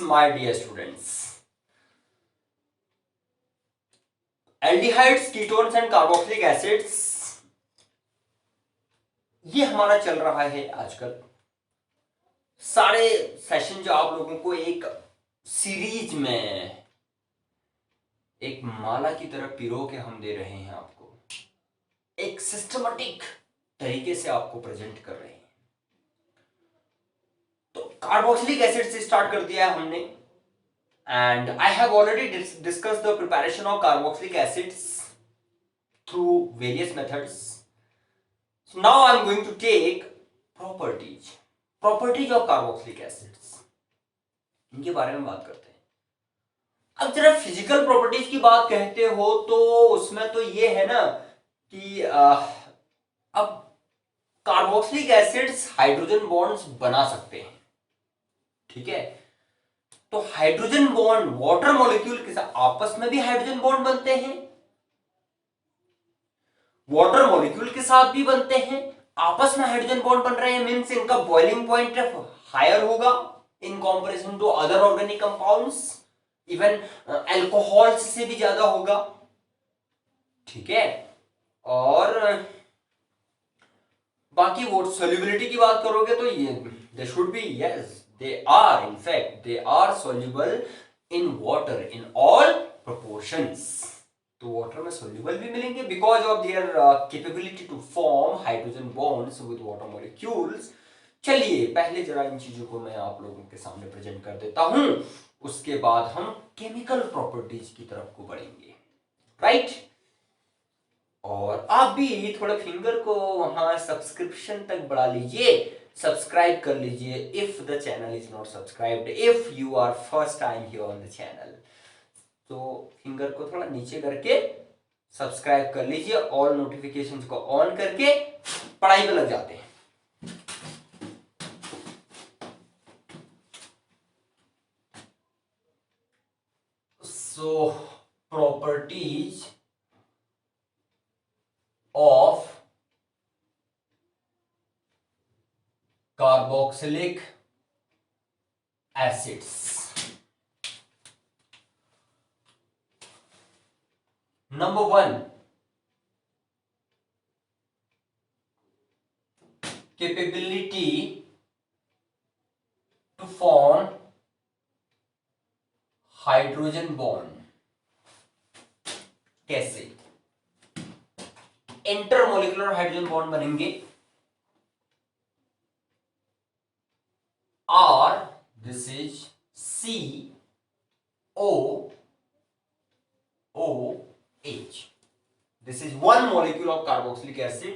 my dear students. Aldehydes, ketones and carboxylic acids, ये हमारा चल रहा है आजकल। सारे सेशन जो आप लोगों को एक सीरीज में एक माला की तरह पिरो के हम दे रहे हैं, आपको एक सिस्टमेटिक तरीके से आपको प्रेजेंट कर रहे हैं। तो कार्बोक्सिलिक एसिड से स्टार्ट कर दिया है हमने, and I have already discussed the preparation of carboxylic acids through various methods. So now I am going to take properties of carboxylic acids, इनके बारे में बात करते हैं। अब जरा फिजिकल प्रॉपर्टीज की बात कहते हो तो उसमें तो ये है ना कि अब कार्बोक्सिलिक एसिड्स हाइड्रोजन बॉन्ड्स बना सकते हैं, ठीक है। तो हाइड्रोजन बॉन्ड वाटर मॉलिक्यूल के साथ आपस में भी हाइड्रोजन बॉन्ड बनते हैं, वाटर मॉलिक्यूल के साथ भी बनते हैं, आपस में हाइड्रोजन बॉन्ड बन रहे हैं, मींस इनका बॉइलिंग पॉइंट हायर होगा in comparison to other organic compounds, even alcohols से भी ज्यादा होगा, ठीक है। और बाकी वो सॉल्युबिलिटी की बात करोगे तो ये they should be, yes they are, in fact they are soluble in water in all proportions. तो वाटर में soluble भी मिलेंगे because of their capability to form hydrogen bonds with water molecules. चलिए पहले जरा इन चीजों को मैं आप लोगों के सामने प्रेजेंट कर देता हूं, उसके बाद हम केमिकल प्रॉपर्टीज की तरफ को बढ़ेंगे, राइट। और आप भी थोड़ा फिंगर को वहां सब्सक्रिप्शन तक बढ़ा लीजिए, सब्सक्राइब कर लीजिए if the channel is not subscribed, if you are first time here on the channel, तो फिंगर को थोड़ा नीचे करके सब्सक्राइब कर लीजिए, ऑल नोटिफिकेशंस को ऑन करके पढ़ाई पे लग जाते हैं। सो properties of carboxylic acids. Number 1, capability to form hydrogen bond. कैसे इंटरमोलिकुलर हाइड्रोजन बॉन्ड बनेंगे, और this is COOH. This is one molecule of carboxylic acid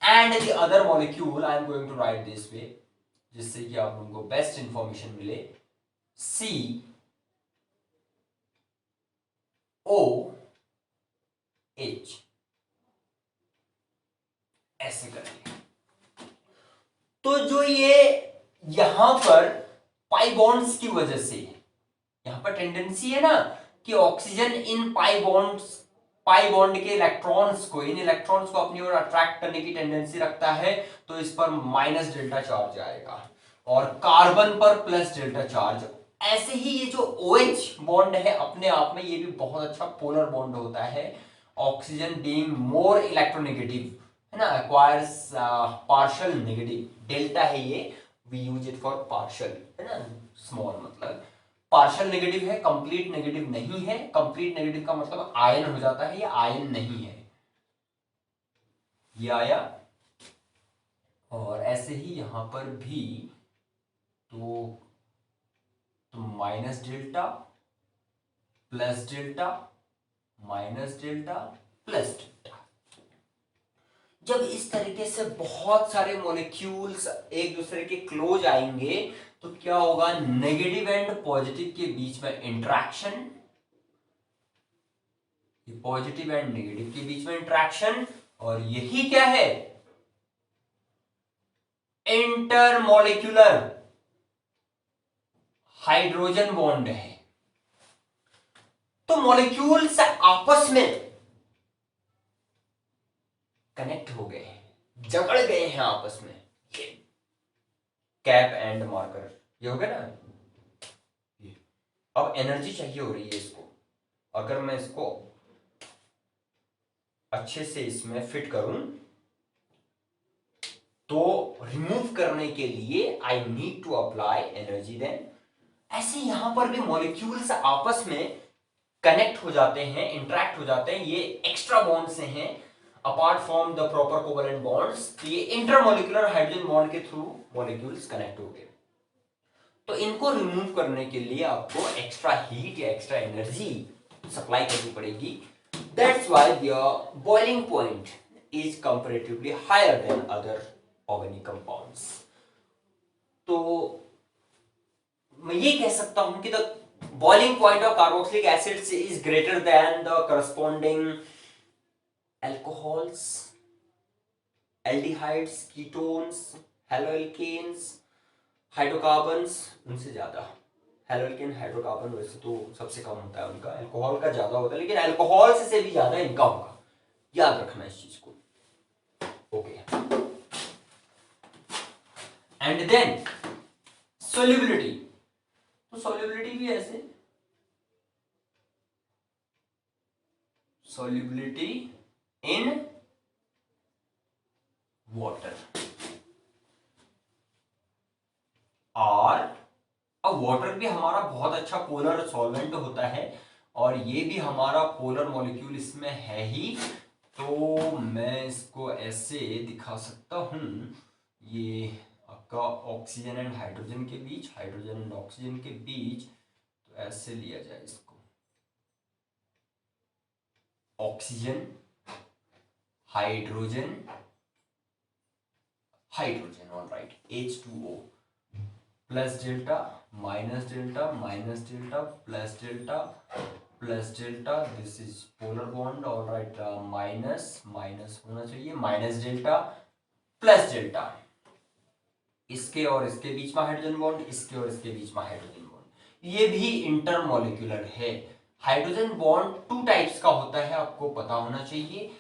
and the other molecule I am going to write this way, जिससे कि आप लोगों को best information मिले। COH ऐसे करेंगे। तो जो ये यहां पर पाई बॉन्ड्स की वजह से यहां पर टेंडेंसी है ना कि ऑक्सीजन इन पाई बॉन्ड के इलेक्ट्रॉन्स को अपनी ओर अट्रैक्ट करने की टेंडेंसी रखता है, तो इस पर माइनस डेल्टा चार्ज आएगा और कार्बन पर प्लस डेल्टा चार्ज। ऐसे ही ये जो OH बॉन्ड है अपने आप में ये भी बहुत अच्छा पोलर बॉन्ड होता है, ऑक्सीजन बीइंग मोर इलेक्ट्रोनेगेटिव है ना, एक्वायर्स पार्शियल नेगेटिव, डेल्टा है ये, we use it for partial है ना, स्मॉल मतलब पार्शियल नेगेटिव है, कंप्लीट नेगेटिव नहीं है। कंप्लीट नेगेटिव का मतलब आयन हो जाता है, ये आयन नहीं है, ये आया। और ऐसे ही यहां पर भी तो minus delta plus delta minus delta plus delta. जब इस तरीके से बहुत सारे मॉलिक्यूल्स एक दूसरे के क्लोज आएंगे तो क्या होगा, नेगेटिव एंड पॉजिटिव के बीच में इंटरेक्शन, पॉजिटिव एंड नेगेटिव के बीच में इंटरेक्शन, और यही क्या है, इंटरमॉलिक्यूलर हाइड्रोजन बॉन्ड है। तो मॉलिक्यूल्स आपस में कनेक्ट हो गए हैं, जकड़ गए हैं आपस में, ये कैप एंड मार्कर ये हो गया ना, ये अब एनर्जी चाहिए हो रही है इसको, अगर मैं इसको अच्छे से इसमें फिट करूं तो रिमूव करने के लिए I need to apply energy. Then ऐसे यहां पर भी मॉलिक्यूल्स आपस में कनेक्ट हो जाते हैं, इंटरेक्ट हो जाते हैं, ये एक्स्ट्रा बॉन्ड से हैं apart from the proper covalent bonds, ये इंटरमॉलिक्यूलर हाइड्रोजन बॉन्ड के थ्रू मॉलिक्यूल्स कनेक्ट हो गए। तो इनको रिमूव करने के लिए आपको एक्स्ट्रा हीट या एक्स्ट्रा एनर्जी सप्लाई करनी पड़ेगी। That's why the boiling point is comparatively higher than other organic compounds. तो मैं ये कह सकता हूं कि the boiling point of carboxylic acids is greater than the corresponding alcohols, aldehydes, ketones, haloalkanes, hydrocarbons उनसे ज्यादा। हेलोअल्केन हाइड्रोकार्बन वैसे तो सबसे कम होता है उनका, अल्कोहल का ज्यादा होता है, लेकिन अल्कोहल से भी ज्यादा इनका होगा, याद रखना इस चीज को। ओके, एंड देन सोल्यूबिलिटी, तो सोल्यूबिलिटी भी ऐसे, सोल्यूबिलिटी इन वाटर, और अब वाटर भी हमारा बहुत अच्छा पोलर सॉल्वेंट होता है, और ये भी हमारा पोलर मॉलिक्यूल इसमें है ही। तो मैं इसको ऐसे दिखा सकता हूं, ये आपका ऑक्सीजन एंड हाइड्रोजन के बीच, हाइड्रोजन एंड ऑक्सीजन के बीच, तो ऐसे लिया जाए इसको, oxygen, hydrogen, hydrogen, alright, H2O plus delta minus delta minus delta plus delta plus delta, this is polar bond, alright, minus minus होना चाहिए, माइनस डेल्टा प्लस डेल्टा, इसके और इसके बीच में हाइड्रोजन बॉन्ड, इसके और इसके बीच में हाइड्रोजन बॉन्ड, ये भी इंटरमॉलिक्यूलर है। हाइड्रोजन बॉन्ड टू टाइप्स का होता है, आपको पता होना चाहिए,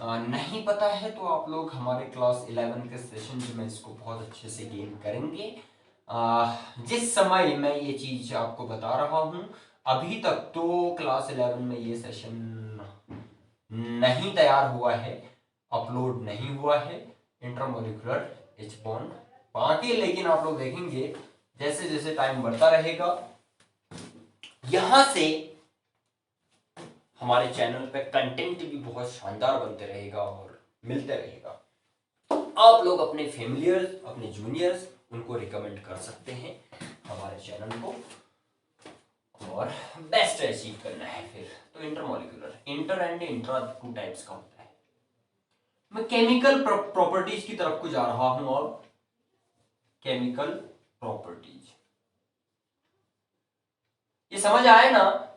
नहीं पता है तो आप लोग हमारे क्लास 11 के सेशन में इसको बहुत अच्छे से गेन करेंगे। जिस समय मैं ये चीज आपको बता रहा हूं, अभी तक तो क्लास 11 में ये सेशन नहीं तैयार हुआ है, अपलोड नहीं हुआ है, इंटरमॉलिक्यूलर H बॉन्ड बाकी, लेकिन आप लोग देखेंगे जैसे जैसे टाइम बढ़ता रहेगा, यहां से हमारे चैनल पे कंटेंट भी बहुत शानदार बनते रहेगा और मिलते रहेगा। आप लोग अपने फैमिलियर्स, अपने जूनियर्स, उनको रिकमेंड कर सकते हैं हमारे चैनल को, और बेस्ट अचीव करना है फिर तो intermolecular, inter and intra two types का होता है। मैं केमिकल प्रॉपर्टीज की तरफ को जा रहा हूं, और केमिकल प्रॉपर्टीज ये समझ आए ना,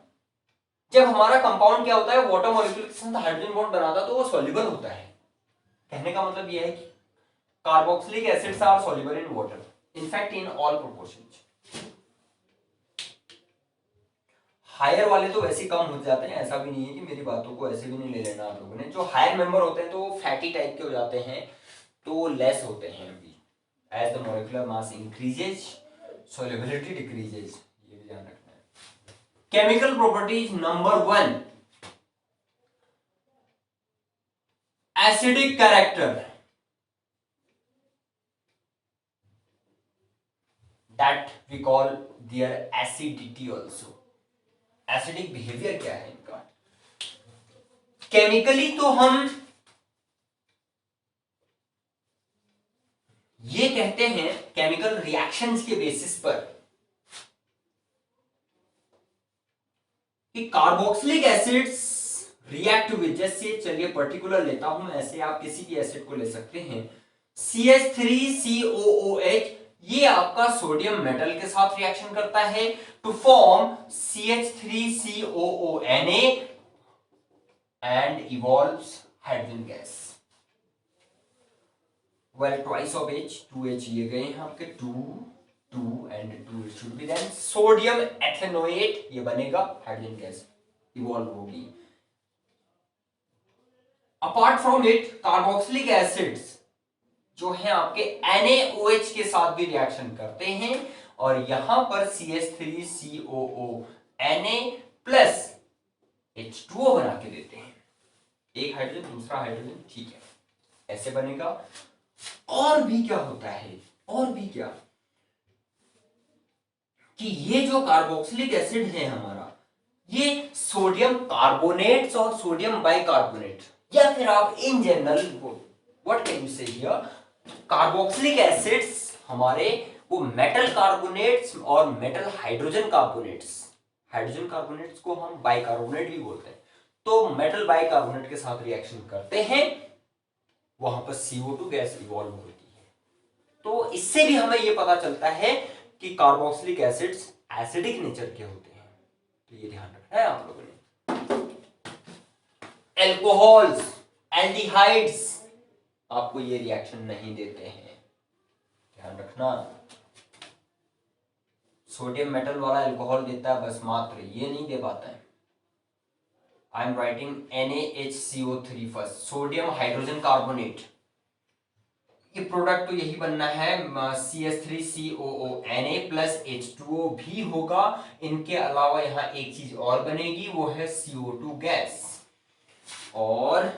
जब हमारा कंपाउंड क्या होता है, वाटर मॉलिक्यूल के साथ हाइड्रोजन बॉन्ड बनाता है तो वो सॉल्युबल होता है। कहने का मतलब यह है कि carboxylic acids are soluble in water, in fact in all proportions. Higher वाले तो वैसे कम हो जाते हैं, ऐसा भी नहीं है कि मेरी बातों को ऐसे भी नहीं ले लेना आप लोगों ने। जो हायर मेंबर होते हैं तो फैटी टाइप के हो जाते हैं, तो लेस होते हैं अभी। As the molecular mass increases solubility decreases, ये भी ध्यान रखना है। Chemical properties number 1, acidic character, that we call their acidity also। Acidic behaviour क्या है इनका? केमिकली तो हम ये कहते हैं केमिकल रिएक्शंस के बेसिस पर कि कार्बोक्सिलिक एसिड्स रिएक्ट विद, जैसे चलिए पर्टिकुलर लेता हूं, ऐसे आप किसी भी एसिड को ले सकते हैं, CH3COOH, ये आपका सोडियम मेटल के साथ रिएक्शन करता है to form CH3COONA and evolves hydrogen gas. Well twice of H, 2H ये गए हैं आपके, 2 and 2 it should be, then sodium ethanoate ये बनेगा, हाइड्रोजन गैस इवॉल्व होगी। Apart from it carboxylic acids जो है आपके NaOH के साथ भी रिएक्शन करते हैं, और यहां पर CH3COO Na प्लस H2O बना के देते हैं, एक हाइड्रोजन दूसरा हाइड्रोजन, ठीक है, ऐसे बनेगा। और भी क्या होता है, और भी क्या कि ये जो कार्बोक्सिलिक एसिड है हमारा, ये सोडियम कार्बोनेट्स और सोडियम बाइकार्बोनेट, या फिर आप in general what can you से हियर, कार्बोक्सिलिक एसिड्स हमारे वो मेटल कार्बोनेट्स और metal hydrogen carbonates, hydrogen carbonates को हम बाइकार्बोनेट भी बोलते हैं, तो मेटल बाइकार्बोनेट के साथ रिएक्शन करते हैं, वहां पर CO2 गैस इवॉल्व होती है। तो इससे भी हमें यह पता चलता है कि कार्बोक्सिलिक एसिड्स एसिडिक नेचर के होते हैं, तो ये ध्यान रखना है आप लोगों ने। एल्कोहल्स, एल्डिहाइड्स आपको ये रिएक्शन नहीं देते हैं, ध्यान रखना। सोडियम मेटल वाला एल्कोहल देता है बस, मात्र ये नहीं दे पाता है। I am writing NaHCO3 first, sodium hydrogen carbonate, ये प्रोडक्ट तो यही बनना है, CH3COO प्लस H2O भी होगा। इनके अलावा यहाँ एक चीज और बनेगी, वो है CO2 गैस और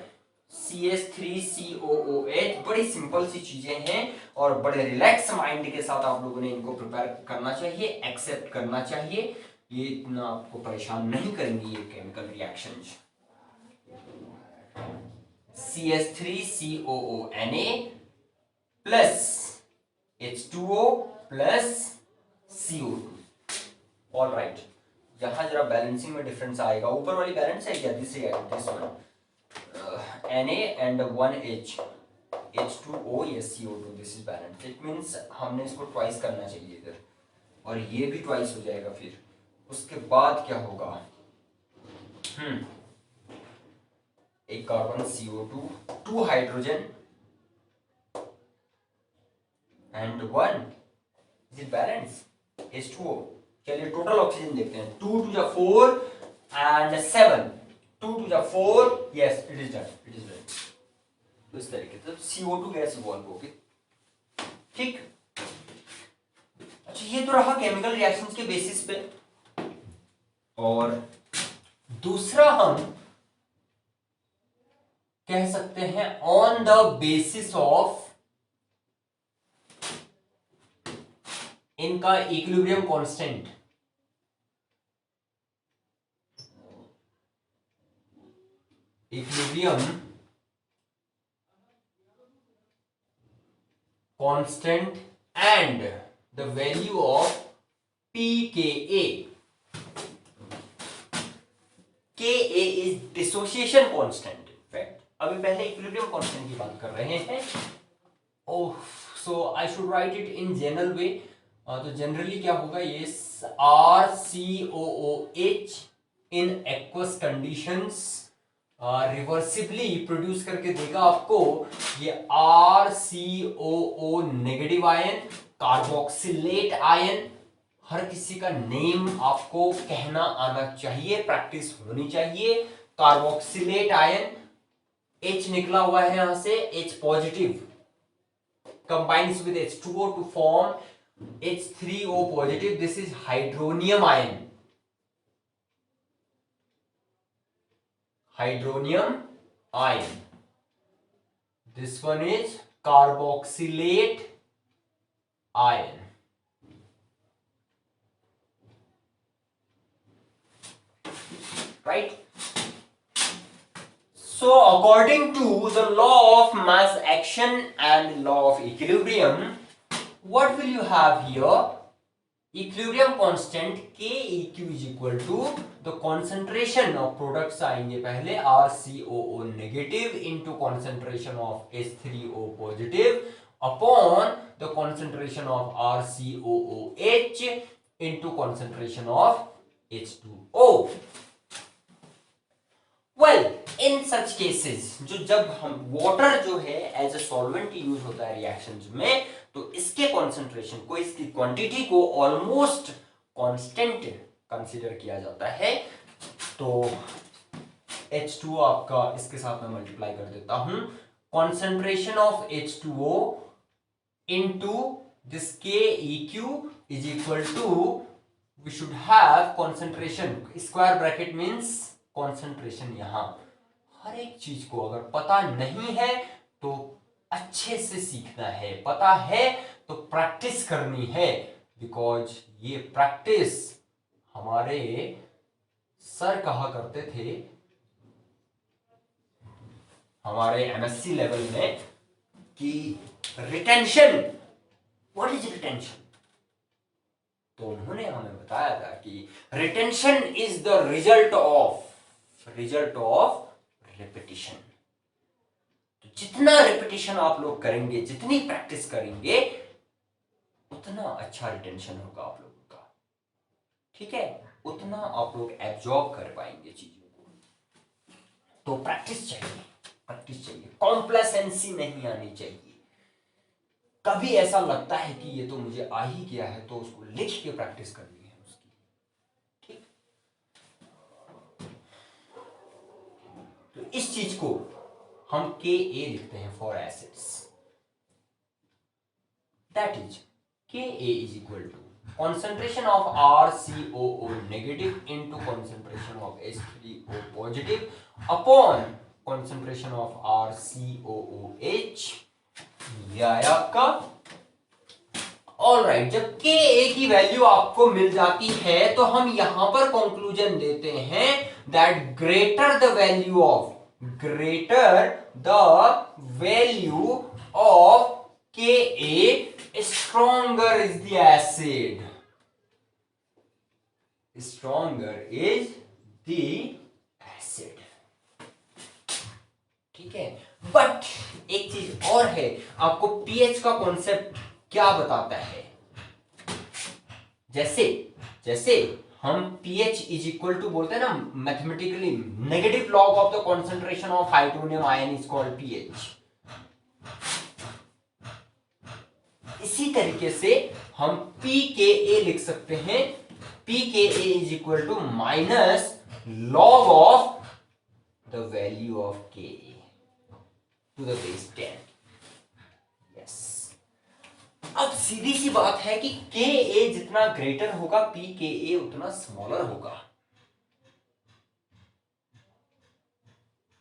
CH3COOH। बड़ी सिंपल सी चीजें हैं और बड़े रिलैक्स माइंड के साथ आप लोगों ने इनको प्रिपेयर करना चाहिए, एक्सेप्ट करना चाहिए, ये इतना आपको परेशान नहीं करेंगी ये chemical reactions. CH3COONA plus H2O plus CO2, all right. यहां जरा बैलेंसिंग में डिफरेंस आएगा, ऊपर वाली बैलेंस है क्या, this one Na and 1H H2O yes CO2, this is balanced, it means हमने इसको ट्वाइस करना चाहिए इधर, और ये भी ट्वाइस हो जाएगा। फिर उसके बाद क्या होगा, एक carbon CO2, 2 hydrogen and 1, is it balance, H2O। चलिए टोटल ऑक्सीजन देखते हैं, 2 to the 4 and 7, 2 to the 4, yes it is done, it is done। तो इस तरीके से CO2 गैस इवॉल्व होगी, ठीक। अच्छा ये तो रहा केमिकल रिएक्शंस के बेसिस पे, और दूसरा हम कह सकते हैं ऑन द बेसिस ऑफ इनका equilibrium constant. Equilibrium constant and the value of pKa। Ka is dissociation constant। Fact, अभी पहले इक्विलिब्रियम कांस्टेंट की बात कर रहे हैं। Oh, so I should write it in general way. तो जनरली क्या होगा, ये RCOOH in aqueous conditions reversibly produce करके देगा आपको ये RCOO negative ion, carboxylate ion. हर किसी का नेम आपको कहना आना चाहिए, प्रैक्टिस होनी चाहिए। कार्बोक्सिलेट आयन, H निकला हुआ है यहां से, H positive combines with H2O to form H3O positive, this is hydronium ion, hydronium ion, this one is carboxylate ion, right? So according to the law of mass action and law of equilibrium, what will you have here? Equilibrium constant Keq is equal to the concentration of products आएंगे पहले RCOO negative into concentration of H3O positive upon the concentration of RCOOH into concentration of H2O। Well, in such cases, जो जब हम water जो है as a solvent use होता है reactions में, तो इसके कॉन्सेंट्रेशन को, इसकी क्वांटिटी को ऑलमोस्ट कांस्टेंट कंसीडर किया जाता है। तो H2O आपका इसके साथ मैं मल्टीप्लाई कर देता हूं, concentration of H2O into this Keq is equal to we should have concentration, square bracket means concentration. यहां हर एक चीज को अगर पता नहीं है तो अच्छे से सीखना है, पता है तो प्रैक्टिस करनी है, बिकॉज ये प्रैक्टिस हमारे सर कहा करते थे हमारे एमएससी लेवल में कि रिटेंशन, व्हाट इज रिटेंशन? तो उन्होंने हमें बताया था कि retention is the result of repetition. तो जितना रिपीटिशन आप लोग करेंगे, जितनी प्रैक्टिस करेंगे, उतना अच्छा रिटेंशन होगा आप लोगों का, ठीक है, उतना आप लोग एब्जॉर्ब कर पाएंगे चीजों को। तो प्रैक्टिस चाहिए, प्रैक्टिस चाहिए, कॉम्प्लेसेंसी नहीं आनी चाहिए। कभी ऐसा लगता है कि ये तो मुझे आ ही गया है, तो उसको लिख के प्रैक्टिस करनी है उसकी, ठीक। तो इस चीज को हम के ए लिखते हैं for acids, that is K a is equal to concentration of RCOO negative into concentration of H3O positive upon concentration of RCOOH। ये आया आपका। ऑलराइट, जब के ए की वैल्यू आपको मिल जाती है तो हम यहां पर कंक्लूजन देते हैं that greater the value of के ए stronger is the acid, stronger is the acid, ठीक है। बट एक चीज और है, आपको पीएच का कॉन्सेप्ट क्या बताता है? जैसे हम pH इज इक्वल टू बोलते हैं ना mathematically, negative log of the concentration of hydronium ion is called pH। इसी तरीके से हम pKa लिख सकते हैं, pKa is equal to minus log of the value of Ka to the base 10। Yes, अब सीधी सी बात है कि Ka जितना ग्रेटर होगा pKa उतना स्मॉलर होगा।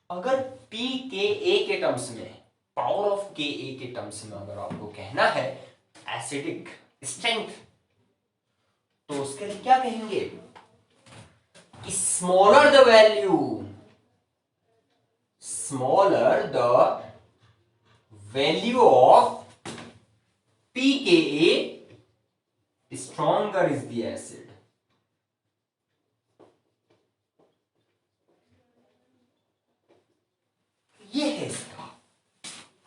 अगर pKa के टर्म्स में, पावर ऑफ Ka के टर्म्स में अगर आपको कहना है एसिडिक स्ट्रेंथ, तो उसके लिए क्या कहेंगे कि smaller the value of pKa, stronger is the acid. ये है इसका,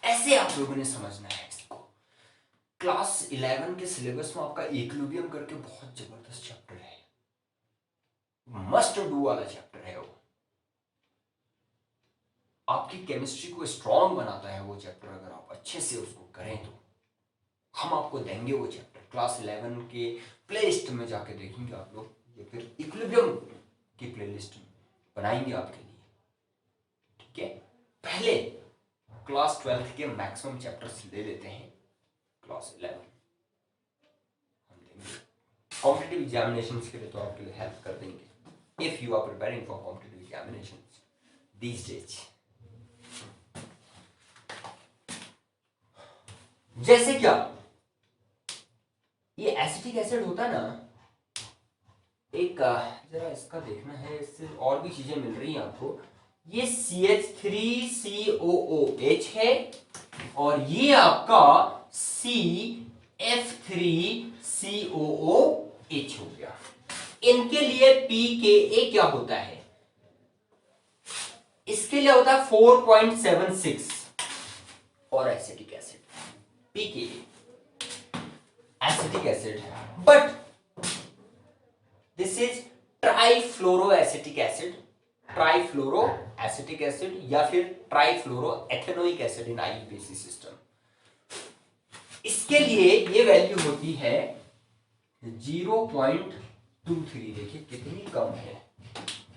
ऐसे आप लोगों ने समझना है इसको। क्लास 11 के सिलेबस में आपका इक्विलिब्रियम करके बहुत जबरदस्त चैप्टर है, मस्ट डू वाला चैप्टर है वो। आपकी केमिस्ट्री को स्ट्रॉन्ग बनाता है वो चैप्टर, अगर आप अच्छे से उसको करें तो। हम आपको देंगे वो चैप्टर क्लास 11 के प्लेलिस्ट में जाके देखेंगे आप लोग, या फिर इक्विलिब्रियम की प्लेलिस्ट बनाएंगे आपके लिए, ठीक है। पहले क्लास 12 के मैक्सिमम चैप्टर्स ले लेते हैं, क्लास 11 हम देंगे। कॉम्पिटिटिव एग्जामिनेशंस के लिए तो आपके लिए हेल्प कर देंगे, if you are preparing for competitive examinations these days. जैसे क्या ये एसिटिक एसिड होता है ना, एक जरा इसका देखना है, इससे और भी चीजें मिल रही हैं आपको। ये CH3COOH है और ये आपका CF3COOH हो गया। इनके लिए pKa क्या होता है? इसके लिए होता है 4.76 और acetic acid pKa acetic acid, but this is trifluoroacetic acid या फिर trifluoroethanoic acid in IUPAC system. इसके लिए ये वैल्यू होती है 0.23। देखिए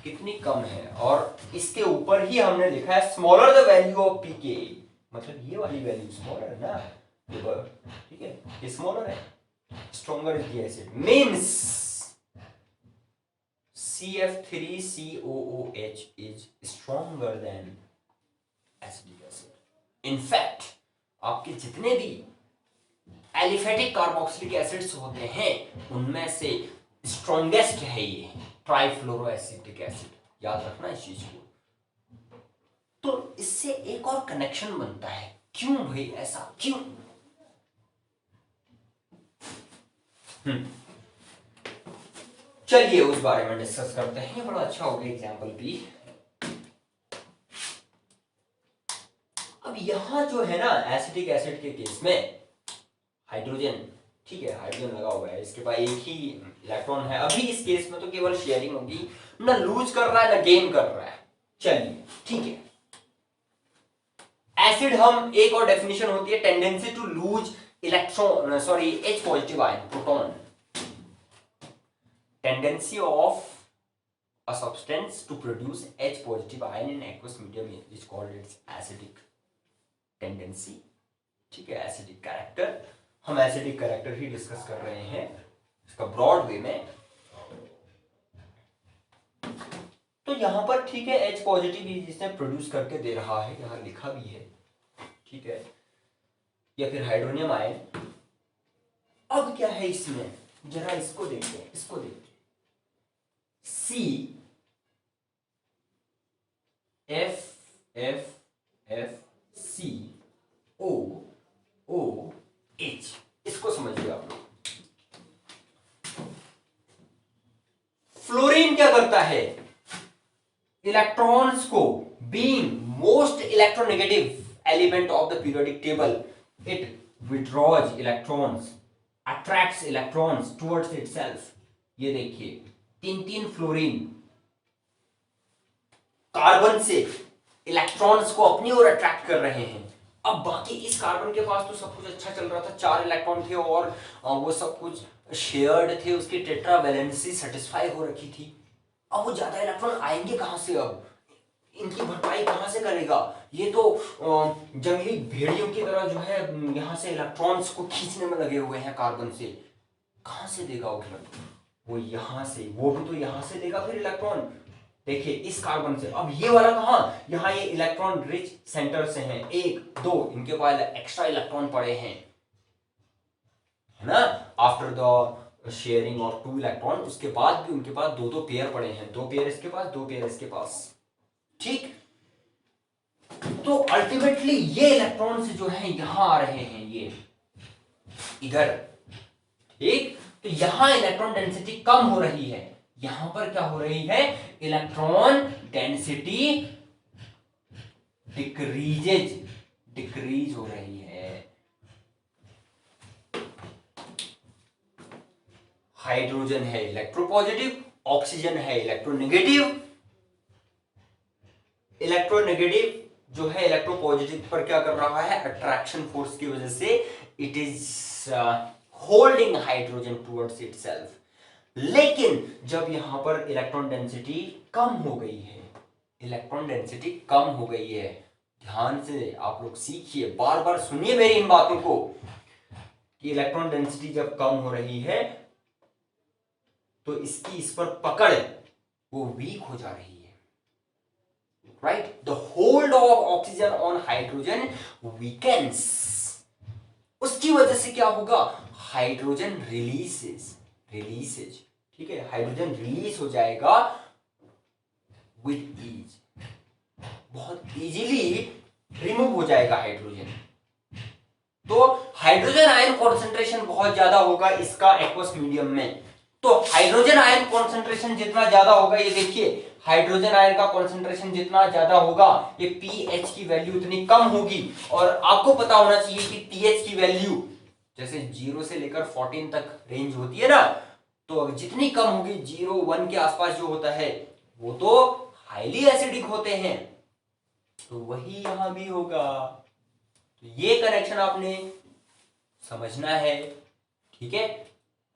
कितनी कम है, और इसके ऊपर ही हमने लिखा है smaller the value of pKa, मतलब ये वाली वैल्यू स्मॉलर है ना, ठीक है, ये स्मॉलर है, stronger is the acid means CF3COOH is stronger than acetic acid. In fact आपके जितने भी एलिफेटिक कार्बोक्सिलिक एसिड्स होते हैं उनमें से स्ट्रॉन्गेस्ट है ये ट्राइफ्लोरोएसिटिक एसिड। याद रखना इस चीज को। तो इससे एक और कनेक्शन बनता है, क्यों भाई ऐसा क्यों? चलिए उस बारे में डिस्कस करते हैं। ये बड़ा अच्छा हो गया एग्जाम्पल भी। अब यहां जो है ना एसिटिक एसिड के केस में हाइड्रोजन, ठीक है, हाइड्रोजन लगा हुआ है, इसके पास एक ही इलेक्ट्रॉन है। अभी इस केस में तो केवल शेयरिंग होगी, ना लूज कर रहा है ना गेन कर रहा है। चलिए ठीक है। एसिड हम एक और डेफिनेशन होती है tendency to lose electron, sorry H positive ion proton. Tendency of a substance to produce H positive ion in aqueous medium is called its acidic tendency। ठीक है, एसिडिक कैरेक्टर। हम एसिडिक कैरेक्टर ही discuss कर रहे हैं इसका broad way में। तो यहां पर ठीक है H पॉजिटिव जिसने प्रोड्यूस करके दे रहा है, यहां लिखा भी है, ठीक है, या फिर हाइड्रोनियम आयन। अब क्या है इसमें, जरा इसको देखते हैं, इसको देखते हैं। C F F F C O O H, इसको समझिए आप लोग। फ्लोरीन क्या करता है, इलेक्ट्रॉन्स को, being most electronegative element of the periodic table, it withdraws electrons, attracts electrons towards itself. ये देखिए तीन फ्लोरीन कार्बन से इलेक्ट्रॉन्स को अपनी ओर अट्रैक्ट कर रहे हैं। अब बाकी इस कार्बन के पास तो सब कुछ अच्छा चल रहा था, 4 इलेक्ट्रॉन थे और वो सब कुछ शेयर्ड थे, उसकी टेट्रा वैलेंसी सेटिस्फाई हो रखी थी। अब वो ज्यादा इलेक्ट्रॉन आएंगे कहां से, अब इनकी भरपाई कहां से करेगा? ये तो जंगली भेड़ियों की तरह जो है यहां से इलेक्ट्रॉन्स को खींचने में लगे हुए हैं कार्बन से। कहां से देगा वो यहां से, वो भी तो यहां से देगा फिर इलेक्ट्रॉन। देखिए इस कार्बन से, अब ये वाला कहां, यहां ये इलेक्ट्रॉन रिच सेंटर से हैं, 1 2 इनके पास एक्स्ट्रा इलेक्ट्रॉन पड़े हैं, है ना, after the sharing of 2 electron. उसके बाद भी उनके पास 2 पेयर पड़े हैं, 2 पेयर इसके पास, 2 पेयर इसके पास, ठीक। तो अल्टीमेटली ये इलेक्ट्रॉन्स जो है यहां आ रहे हैं, ये इधर, ठीक। तो यहां इलेक्ट्रॉन डेंसिटी कम हो रही है, यहां पर क्या हो रही है, इलेक्ट्रॉन डेंसिटी डिक्रीज हो रही है। हाइड्रोजन है इलेक्ट्रोपॉजिटिव, ऑक्सीजन है इलेक्ट्रोनेगेटिव। इलेक्ट्रोनेगेटिव जो है इलेक्ट्रोपॉजिटिव पर क्या कर रहा है, अट्रैक्शन फोर्स की वजह से it is holding hydrogen towards itself. लेकिन जब यहां पर इलेक्ट्रॉन डेंसिटी कम हो गई है, इलेक्ट्रॉन डेंसिटी कम हो गई है, ध्यान से आप लोग सीखिए, बार बार सुनिए मेरी इन बातों को, कि इलेक्ट्रॉन डेंसिटी जब कम हो रही है तो इसकी इस पर पकड़ वो वीक हो जा रही है, right. The hold of oxygen on hydrogen weakens. उसकी वजह से क्या होगा, हाइड्रोजन रिलीजेज, ठीक है, हाइड्रोजन रिलीज हो जाएगा विद ईज, बहुत इजीली रिमूव हो जाएगा हाइड्रोजन। तो हाइड्रोजन आयन कॉन्सेंट्रेशन बहुत ज्यादा होगा इसका एक्वस मीडियम में। तो हाइड्रोजन आयन कॉन्सेंट्रेशन जितना ज्यादा होगा, ये देखिए हाइड्रोजन आयन का कॉन्सेंट्रेशन जितना ज्यादा होगा, ये पीएच की वैल्यू उतनी कम होगी। और आपको पता होना चाहिए कि पीएच की वैल्यू जैसे 0 से लेकर 14 तक रेंज होती है ना, तो जितनी कम होगी 0 1 के आसपास जो होता है वो तो हाईली एसिडिक होते हैं, तो वही यहां भी होगा। तो ये कनेक्शन आपने समझना है, ठीक है।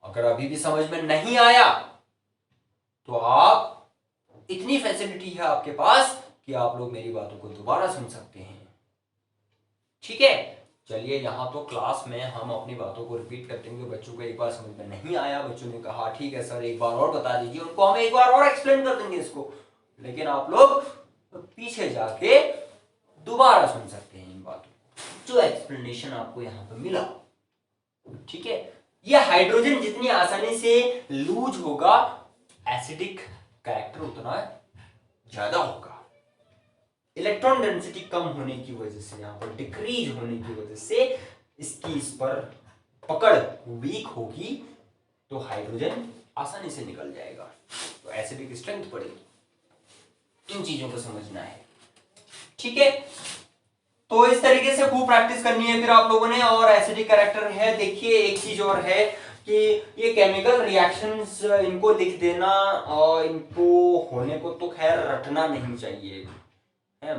अगर अभी भी समझ में नहीं आया तो आप, इतनी फैसिलिटी है आपके पास कि आप लोग मेरी बातों को दोबारा सुन सकते हैं, ठीक है। चलिए यहाँ तो क्लास में हम अपनी बातों को रिपीट करते हैं, बच्चों को एक बार समझ में नहीं आया, बच्चों ने कहा ठीक है सर एक बार और बता दीजिए, उनको हम एक बार और एक्सप्लेन कर देंगे इसको, लेकिन आप लोग पीछे जाके दोबारा सुन सकते हैं इन बातों जो एक्सप्लेनेशन आपको यहाँ पे मिला। ठीक है, ये हाइड्रोजन जितनी आसानी से लूज होगा, एसिडिक कैरेक्टर उतना ज्यादा होगा। इलेक्ट्रॉन डेंसिटी कम होने की वजह से, यहाँ पर डिक्रीज होने की वजह से इसकी इस पर पकड़ वीक होगी, तो हाइड्रोजन आसानी से निकल जाएगा, तो एसिडिक स्ट्रेंथ बढ़ेगी। इन चीजों को समझना है। ठीक है, तो इस तरीके से खूब प्रैक्टिस करनी है फिर आप लोगों ने। और एसिडिक कैरेक्टर है, देखिए एक चीज और है कि ये केमिकल रिएक्शंस, इनको लिख देना और इनको होने को तो खैर रटना नहीं चाहिए है।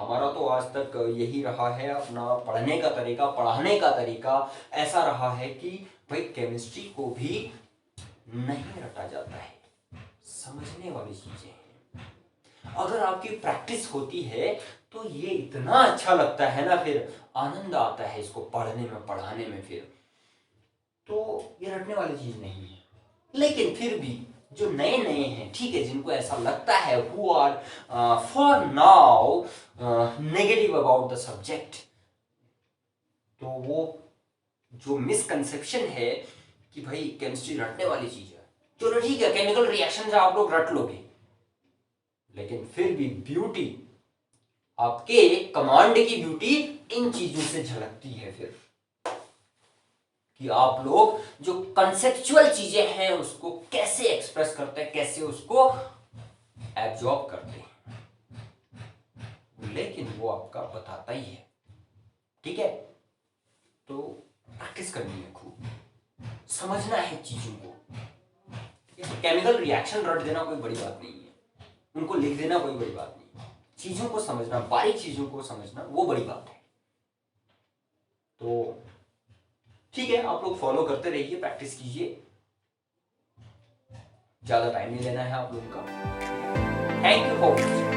हमारा तो आज तक यही रहा है, अपना पढ़ने का तरीका, पढ़ाने का तरीका ऐसा रहा है कि भाई केमिस्ट्री को भी नहीं रटा जाता है, समझने वाली चीजें हैं। अगर आपकी प्रैक्टिस होती है तो ये इतना अच्छा लगता है ना, फिर आनंद आता है इसको पढ़ने में, पढ़ाने में। फिर तो ये रटने वाली चीज नहीं है। लेकिन फिर भी जो नए नए हैं, ठीक है, जिनको ऐसा लगता है, who are for now negative about the subject, तो वो जो मिसकंसेप्शन है कि भाई केमिस्ट्री रटने वाली चीज है, चलो ठीक है केमिकल रिएक्शन आप लोग रट लोगे, लेकिन फिर भी ब्यूटी, आपके कमांड की ब्यूटी इन चीजों से झलकती है फिर, कि आप लोग जो कंसेप्चुअल चीजें हैं उसको कैसे एक्सप्रेस करते हैं, कैसे उसको एब्जॉर्ब करते हैं, लेकिन वो आपका बताता ही है। ठीक है, तो प्रैक्टिस करनी है, खूब समझना है चीजों को। केमिकल रिएक्शन रट देना कोई बड़ी बात नहीं है, उनको लिख देना कोई बड़ी बात नहीं है, चीजों को समझना, बारीक चीजों को समझना वो बड़ी बात है। तो ठीक है, आप लोग फॉलो करते रहिए, प्रैक्टिस कीजिए, ज्यादा टाइम नहीं लेना है आप लोगों का। Thank you for watching.